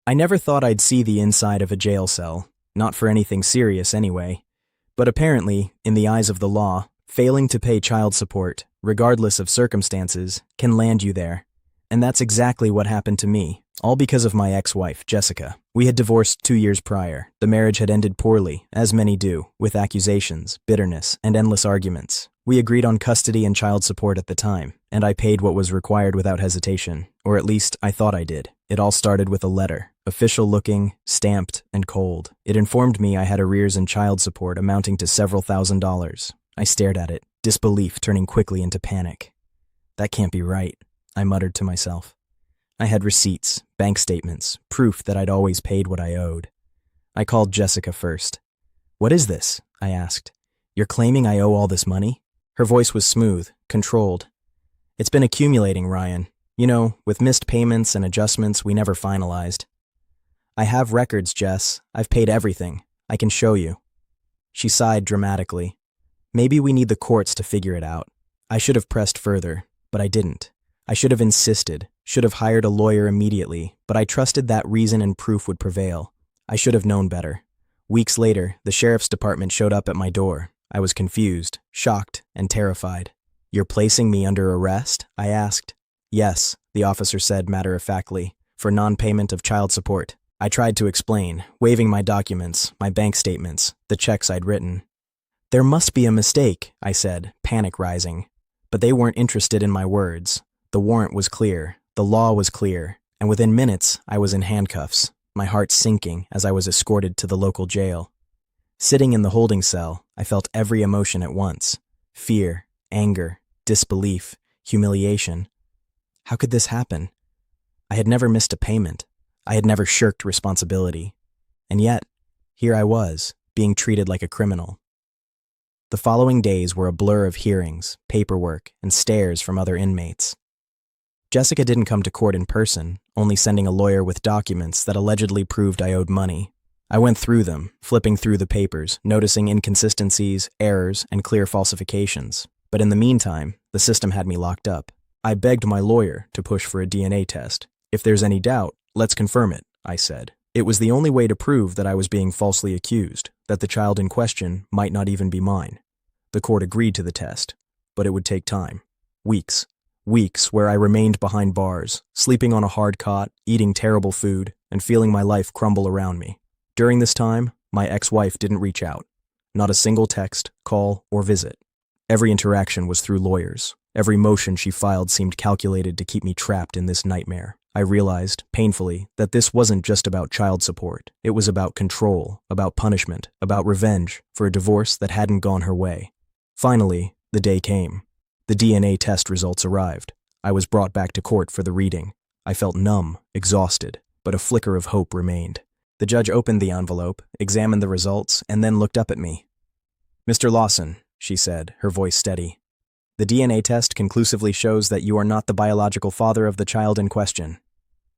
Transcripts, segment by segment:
I never thought I'd see the inside of a jail cell, not for anything serious anyway. But apparently, in the eyes of the law, failing to pay child support, regardless of circumstances, can land you there. And that's exactly what happened to me, all because of my ex-wife, Jessica. We had divorced 2 years prior. The marriage had ended poorly, as many do, with accusations, bitterness, and endless arguments. We agreed on custody and child support at the time, and I paid what was required without hesitation, or at least I thought I did. It all started with a letter, official-looking, stamped, and cold. It informed me I had arrears in child support amounting to several $1,000s. I stared at it, disbelief turning quickly into panic. That can't be right, I muttered to myself. I had receipts, bank statements, proof that I'd always paid what I owed. I called Jessica first. "What is this?" I asked. "You're claiming I owe all this money?" Her voice was smooth, controlled. "It's been accumulating, Ryan. You know, with missed payments and adjustments we never finalized." "I have records, Jess. I've paid everything. I can show you." She sighed dramatically. "Maybe we need the courts to figure it out." I should have pressed further, but I didn't. I should have insisted, should have hired a lawyer immediately, but I trusted that reason and proof would prevail. I should have known better. Weeks later, the sheriff's department showed up at my door. I was confused, shocked, and terrified. "You're placing me under arrest?" I asked. "Yes," the officer said matter-of-factly, "for non-payment of child support." I tried to explain, waving my documents, my bank statements, the checks I'd written. "There must be a mistake," I said, panic rising. But they weren't interested in my words. The warrant was clear, the law was clear, and within minutes I was in handcuffs, my heart sinking as I was escorted to the local jail. Sitting in the holding cell, I felt every emotion at once: fear, anger, disbelief, humiliation. How could this happen? I had never missed a payment. I had never shirked responsibility. And yet, here I was, being treated like a criminal. The following days were a blur of hearings, paperwork, and stares from other inmates. Jessica didn't come to court in person, only sending a lawyer with documents that allegedly proved I owed money. I went through them, flipping through the papers, noticing inconsistencies, errors, and clear falsifications. But in the meantime, the system had me locked up. I begged my lawyer to push for a DNA test. "If there's any doubt, let's confirm it," I said. It was the only way to prove that I was being falsely accused, that the child in question might not even be mine. The court agreed to the test, but it would take time. Weeks. Weeks where I remained behind bars, sleeping on a hard cot, eating terrible food, and feeling my life crumble around me. During this time, my ex-wife didn't reach out. Not a single text, call, or visit. Every interaction was through lawyers. Every motion she filed seemed calculated to keep me trapped in this nightmare. I realized, painfully, that this wasn't just about child support. It was about control, about punishment, about revenge for a divorce that hadn't gone her way. Finally, the day came. The DNA test results arrived. I was brought back to court for the reading. I felt numb, exhausted, but a flicker of hope remained. The judge opened the envelope, examined the results, and then looked up at me. "Mr. Lawson," she said, her voice steady, "the DNA test conclusively shows that you are not the biological father of the child in question."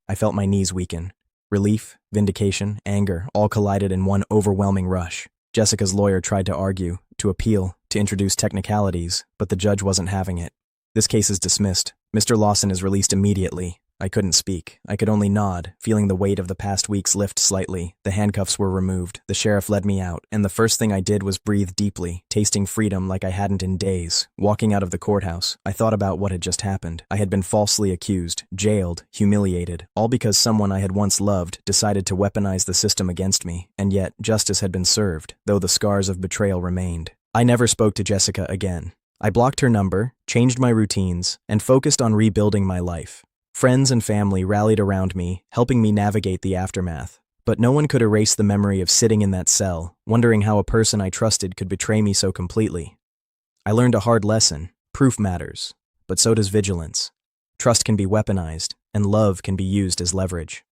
I felt my knees weaken. Relief, vindication, anger, all collided in one overwhelming rush. Jessica's lawyer tried to argue, to appeal, to introduce technicalities, but the judge wasn't having it. "This case is dismissed. Mr. Lawson is released immediately." I couldn't speak. I could only nod, feeling the weight of the past weeks lift slightly. The handcuffs were removed. The sheriff led me out, and the first thing I did was breathe deeply, tasting freedom like I hadn't in days. Walking out of the courthouse, I thought about what had just happened. I had been falsely accused, jailed, humiliated, all because someone I had once loved decided to weaponize the system against me, and yet justice had been served, though the scars of betrayal remained. I never spoke to Jessica again. I blocked her number, changed my routines, and focused on rebuilding my life. Friends and family rallied around me, helping me navigate the aftermath. But no one could erase the memory of sitting in that cell, wondering how a person I trusted could betray me so completely. I learned a hard lesson. Proof matters, but so does vigilance. Trust can be weaponized, and love can be used as leverage.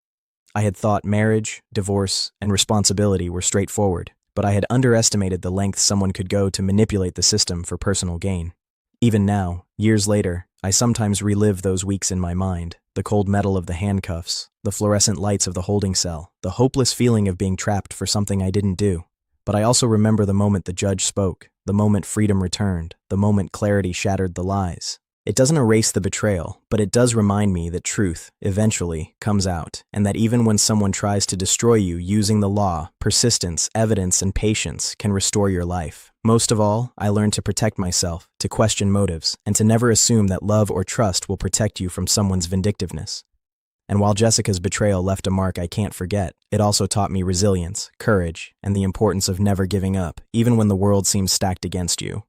I had thought marriage, divorce, and responsibility were straightforward, but I had underestimated the lengths someone could go to manipulate the system for personal gain. Even now, years later, I sometimes relive those weeks in my mind, the cold metal of the handcuffs, the fluorescent lights of the holding cell, the hopeless feeling of being trapped for something I didn't do. But I also remember the moment the judge spoke, the moment freedom returned, the moment clarity shattered the lies. It doesn't erase the betrayal, but it does remind me that truth, eventually, comes out, and that even when someone tries to destroy you using the law, persistence, evidence, and patience can restore your life. Most of all, I learned to protect myself, to question motives, and to never assume that love or trust will protect you from someone's vindictiveness. And while Jessica's betrayal left a mark I can't forget, it also taught me resilience, courage, and the importance of never giving up, even when the world seems stacked against you.